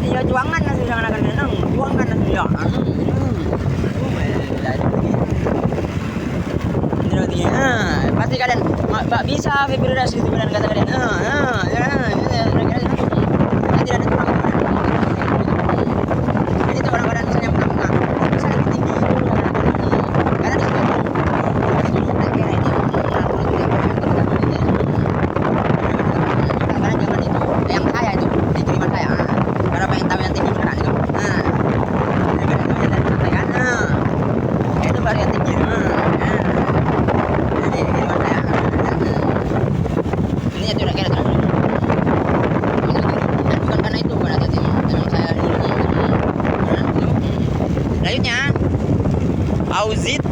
Ya juangan nasi jangan akan nang, juangan nasi ya. Pasti kalian bisa vibrasi itu kalian kata kalian. Nanti ada tukang. Jadi itu orang-orang misalnya menang, bisa lebih tinggi. Karena di situ karena jangan itu yang saya itu di kiriman saya. Karena pengen tahu yang tinggi beneran itu. Itu baru yang tinggi. Jadi kiriman saya. Ini itu udah kira bukan karena itu bukan tadi memang saya lanjutnya auzid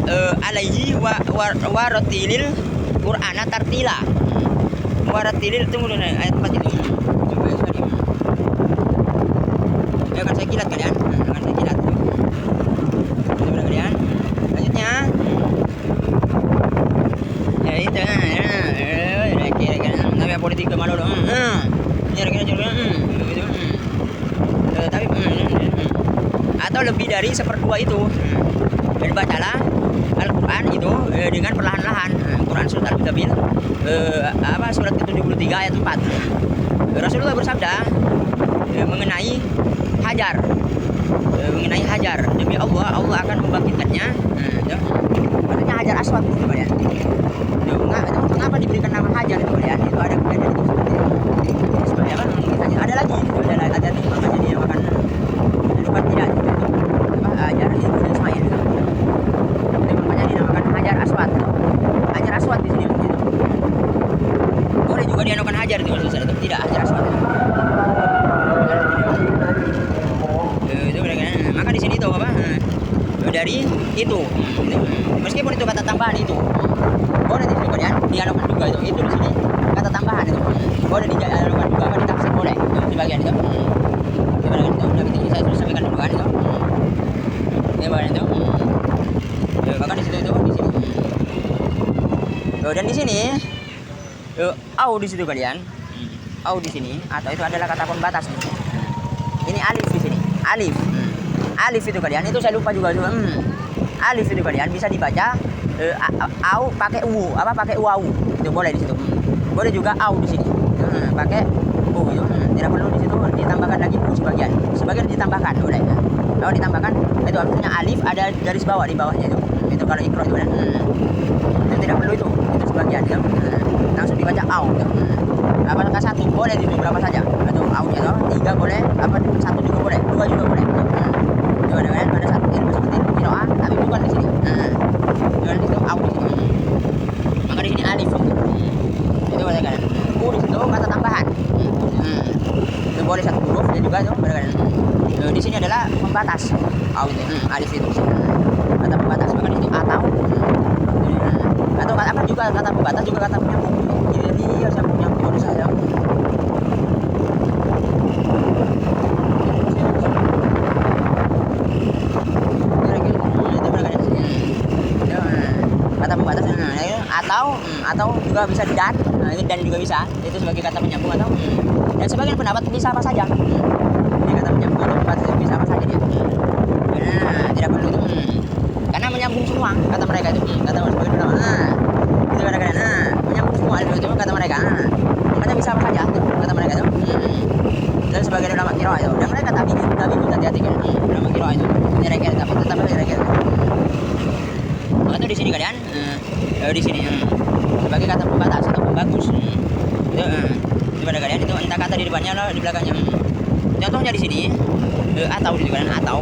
alaihi wa ratilil qur'ana tartila wa ratilil tunggu dulu ayat 4 itu coba sekali ya akan saya kilat kalian akan saya kilat coba kalian lanjutnya ya itu kira-kira namanya politik kemana dulu kira-kira tapi atau lebih dari seperdua itu dan bacalah Al-Quran itu dengan perlahan-lahan. Quran surat Al-Muzammil surat ke-73 ayat 4. Rasulullah bersabda mengenai Hajar demi Allah akan membangkitkannya. Maksudnya Hajar Aswad itu kalian. Mengapa diberikan nama Hajar itu kalian? Itu ada kejadian itu seperti apa? Ada lagi ada nih makanya dia makan lupa tidak Hajar itu Ismail itu. Makanya dinamakan Hajar Aswad itu. Hajar Aswad di sini gitu. Boleh juga dinamakan Hajar itu maksud saya itu tidak Hajar Aswad. Itu maka di sini itu apa? Dari itu. Meskipun itu kata tambahan itu. Boleh di sini kalian dialogkan juga itu di sini kata tambahan itu. Boleh dialogkan juga apa ditafsir boleh di bagian itu. Di bagian itu saya sudah sampaikan dulu kan itu. Di bagian itu. Bahkan di situ di sini. Dan di sini au di situ kalian. Au di sini atau itu adalah kata pembatas. Ini alif di sini. Alif. Alif itu kalian itu saya lupa juga. Alif itu kalian bisa dibaca au pakai pakai wau. Itu boleh di situ. Boleh juga au di sini. Pakai u itu. Tidak perlu di situ ditambahkan lagi u sebagian. Sebagian ditambahkan boleh. Kalau ditambahkan itu artinya alif ada garis bawah di bawahnya itu. Itu kalau ikro itu kan. Itu tidak perlu itu. Itu sebagian itu. Langsung dibaca au itu. Apakah satu boleh di berapa saja atau au-nya itu 3 boleh, satu juga boleh, 2 juga boleh. Ada satu ini seperti kiroah tapi bukan di sini. Bukan di situ au di sini. Maka di sini alif. Itu boleh kan. U di situ kata tambahan. Itu boleh satu huruf dan juga itu boleh kan. Di sini adalah pembatas. Au itu alif itu. Kata pembatas maka di situ atau kata apa juga kata pembatas juga kata penyambung. Jadi harus menyambung menurut saya. Kata pembatas atau juga bisa di dan juga bisa itu sebagai kata penyambung atau dan sebagian pendapat bisa apa saja ini kata penyambung atau pembatas bisa apa saja dia tidak perlu itu karena menyambung semua kata mereka itu kata sebagian pendapat itu kadang-kadang menyambung semua itu kata mereka makanya bisa apa saja kata mereka itu dan sebagian ulama qiraah itu dan mereka tapi hati-hati kan ulama qiraah itu mereka tapi tetap mereka maka itu di sini kalian di sini sebagai kata pembatas atau pembagus itu pada kalian itu entah kata di depannya atau di belakangnya. Contohnya di sini atau di kalian atau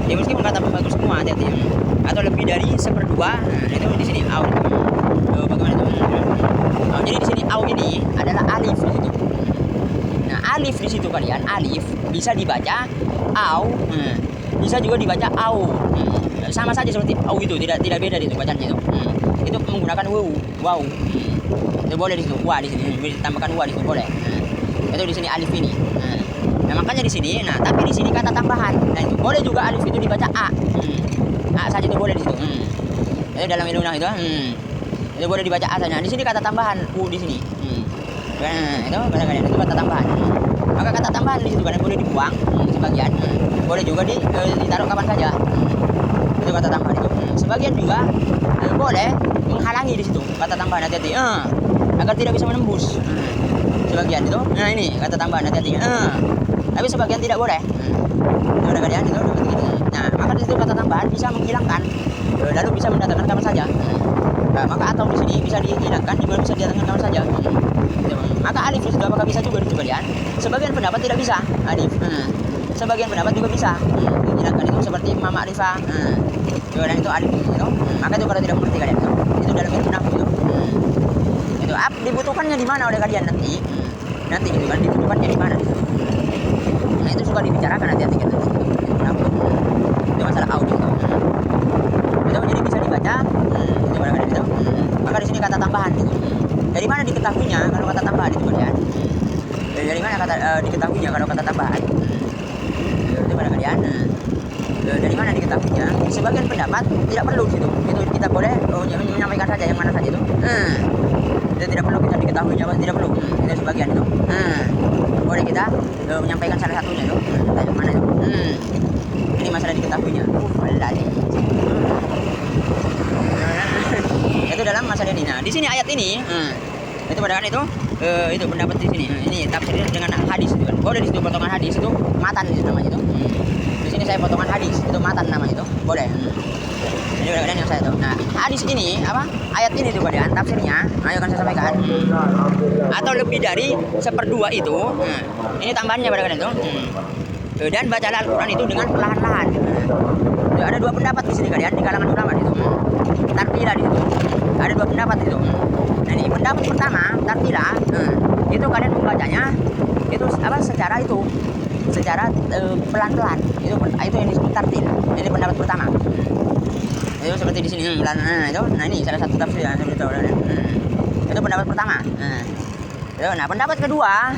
ya meskipun kata pembagus semua hati-hati atau lebih dari seperdua itu di sini au bagaimana itu jadi di sini au ini adalah alif di situ. Nah alif di situ kalian alif bisa dibaca au bisa juga dibaca au sama saja seperti au itu tidak beda itu bacanya itu menggunakan wow itu boleh di situ wa di sini ditambahkan wa di situ boleh itu di sini alif ini nah makanya di sini tapi di sini kata tambahan nah itu boleh juga alif itu dibaca a saja itu boleh di situ itu dalam undang itu itu boleh dibaca a saja di sini kata tambahan u di sini itu kadang-kadang itu kata tambahan maka kata tambahan di situ kadang boleh dibuang sebagian boleh juga ditaruh kapan saja. Itu kata tambahan itu. Sebagian juga boleh menghalangi di situ, kata tambahan hati-hati. Agar tidak bisa menembus. Sebagian itu. Nah ini kata tambahan hati-hati. Tapi sebagian tidak boleh. Itu ada kalian itu. Nah, maka di situ kata tambahan bisa menghilangkan, lalu bisa mendatangkan kapan saja. Nah, maka atau di sini bisa dihilangkan, juga bisa didatangkan kapan saja. Maka alif di situ apakah bisa juga di kalian? Sebagian pendapat tidak bisa alif. Sebagian pendapat juga bisa dihilangkan, itu seperti Imam Ma'rifah. Dan itu alif itu. Maka itu kalau tidak mengerti kalian itu dalam ilmu nahwu itu. Itu dibutuhkannya di mana oleh kalian nanti? Nanti gitu kan dibutuhkannya di mana? Nah, itu suka dibicarakan hati-hati kan. Itu masalah audio. Itu jadi bisa dibaca. Itu pada kalian itu. Maka di sini kata tambahan gitu. Dari mana diketahuinya kalau kata tambahan itu kalian? Dari mana kata diketahuinya kalau kata tambahan? Itu pada kalian. Dari mana diketahuinya? Sebagian pendapat tidak perlu situ. Itu kita boleh menyampaikan saja yang mana saja itu. Itu tidak perlu kita diketahuinya, tidak perlu. Itu sebagian itu. Boleh kita menyampaikan salah satunya itu. Yang mana itu? Ini masalah diketahuinya. Itu dalam masalah ini. Nah, di sini ayat ini, itu padahal itu pendapat di sini. Ini tafsir dengan hadis itu kan. Boleh di situ potongan hadis itu matan itu namanya itu. Di sini saya potongan hadis itu matan namanya itu. Boleh. Ini kalian yang saya tahu. Nah, hadis ini apa? Ayat ini tuh kalian tafsirnya. Ayo kan saya sampaikan. Atau lebih dari 1/2 itu. Ini tambahannya pada kalian itu. Dan bacalah Al-Quran itu dengan perlahan-lahan. Ada 2 pendapat di sini kalian di kalangan ulama itu. Tartilah di situ. Ada 2 pendapat itu. Nah, ini pendapat pertama, tartilah. Itu kalian membacanya itu apa? Secara pelan-pelan. Itu yang disebut tartil. Ini pendapat pertama. Itu seperti di sini pelan. Nah ini salah satu tafsir yang saya beritahu. Itu pendapat pertama. Nah, pendapat kedua,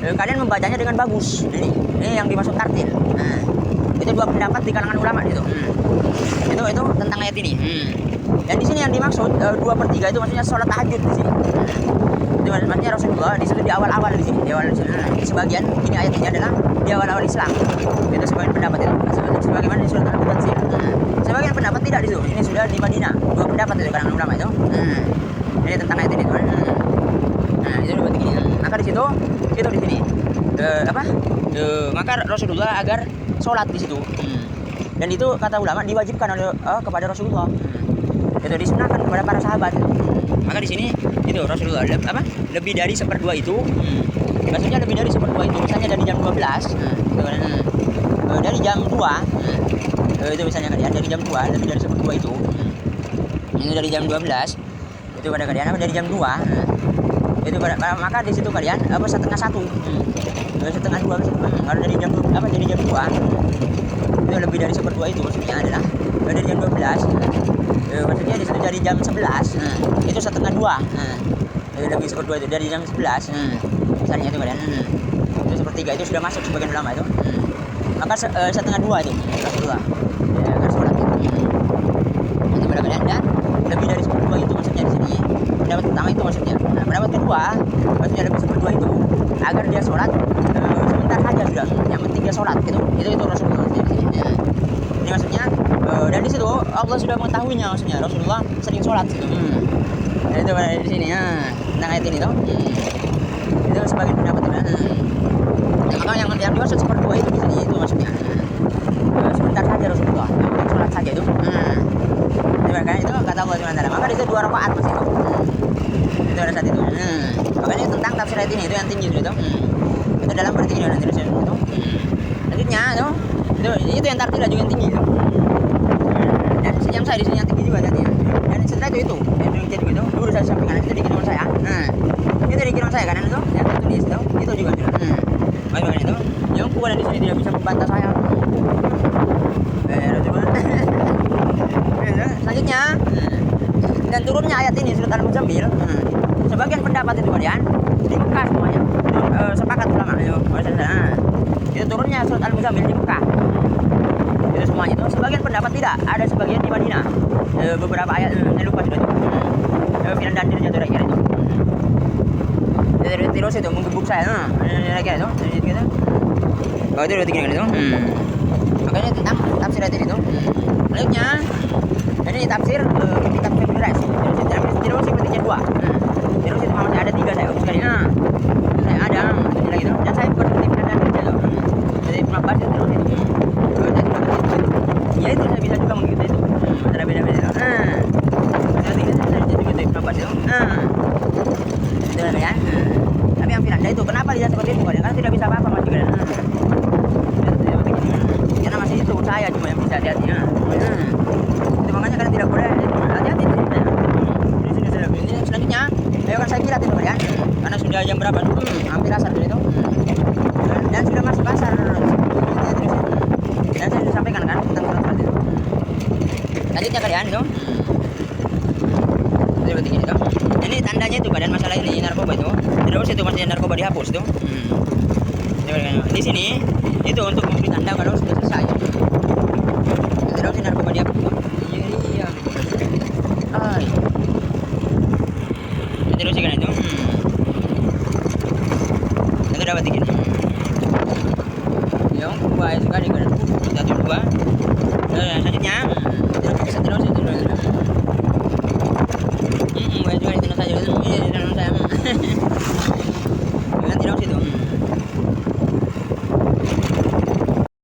kalian membacanya dengan bagus. Ini yang dimaksud tartil. Itu 2 pendapat di kalangan ulama itu. Itu tentang ayat ini. Dan di sini yang dimaksud 2/3 itu maksudnya sholat tahajud di sini. Itu maksudnya Rasulullah di situ di awal-awal di sini. Di awal sebagian ini ayat ini adalah di awal-awal Islam. Itu sebagian pendapat itu. Sebagaimana di surat Al-Mudaththir. Sebagian pendapat tidak di situ. Ini sudah di Madinah. 2 pendapat dari kalangan ulama itu. Ini tentang ayat ini, teman. Nah, itu berarti gini. Maka di situ itu di sini. Maka Rasulullah agar sholat di situ. Dan itu kata ulama diwajibkan oleh kepada Rasulullah. Itu disunahkan kepada para sahabat. Maka di sini itu Rasulullah lebih dari 1/2 itu. Maksudnya lebih dari 1/2 itu misalnya dari jam 12. Dari jam 2. Itu misalnya kalian dari jam 2 lebih dari 1/2 itu. Ini dari jam 12. Itu pada kalian dari jam 2. Itu maka di situ kalian 1/2. 1/2 kalau dari jam dari jam 2 itu lebih dari 1/2 itu maksudnya adalah dari jam 12. Maksudnya di situ dari jam 11 itu 1/2. Lebih 1/2 itu dari jam 11. Misalnya itu kalian itu 1/3 itu sudah masuk sebagian ulama itu. Maka 1/2 itu Rasulullah akan sholat itu pada kalian. Dan lebih dari 1/2 itu maksudnya di sini pendapat pertama itu maksudnya. Nah, pendapat kedua maksudnya lebih 1/2 itu agar dia sholat sebentar saja sudah, yang penting dia sholat itu Rasulullah di sini. Ini maksudnya dan di situ Allah sudah mengetahuinya, maksudnya Rasulullah sering sholat gitu. Nah, itu pada di sini tentang ayat ini tuh. Itu sebagian pendapat itu. Maka yang dimaksud 1/2 itu di sini itu maksudnya sebentar saja Rasulullah, yang penting sholat saja itu. Makanya itu kata Allah SWT. Maka di situ 2 rakaat mas itu. Itu ada saat itu. Makanya tentang tafsir ayat ini itu yang tinggi itu. Itu dalam berarti ini nanti itu. Selanjutnya itu yang tartil juga yang tinggi itu. Dan yang saya di sini yang tinggi juga tadi. Dan setelah itu yang tinggi itu dulu saya sampaikan itu di kiriman saya. Itu di kiriman saya kanan itu yang tulis itu juga itu. Bagaimana itu? Yang kuat di sini tidak bisa membantah saya. Selanjutnya dan turunnya ayat ini surat Al-Muzammil. Sebagian pendapat itu kalian di Mekah semuanya. Sepakat ulama. Itu turunnya surat Al-Muzammil di Mekah. Itu semuanya itu. Sebagian pendapat tidak, ada sebagian di Madinah. Beberapa ayat saya lupa sudah itu. Filan dan dirinya itu itu. Terus itu menggebuk saya. Itu gitu. Oh itu berarti gini kan itu. Makanya tafsir aja itu. Selanjutnya ini tafsir beras. Tidak usah seperti dua. Terus itu masih ada 3 saya sekali. Saya ada lagi itu. Dan saya bukan tim dan kerja loh. Jadi 15 itu terus itu. Ya itu saya bisa juga mengikuti itu. Ada beda-beda. Jadi saya juga itu 15 itu. Itu ya. Tapi yang Firanda itu kenapa dia seperti itu? Karena tidak bisa apa-apa Mas juga. Karena masih itu saya cuma yang bisa hati-hati. Itu makanya karena tidak boleh hati-hati. Ini selanjutnya, ayo kan saya kira itu ya. Karena sudah jam berapa? Hampir asar itu. Dan sudah masuk pasar. Dan saya sudah sampaikan kan tentang surat itu. Lanjutnya kalian itu. Seperti itu. Ini tandanya itu badan masalah ini narkoba itu. Terus itu masih narkoba dihapus tuh. Di sini itu untuk memberi tanda kalau sudah selesai. Terus narkoba dihapus. Iya. Terus kan itu. Itu dapat dikit. Yang baik sekali kan. 1 2. Selanjutnya terus itu.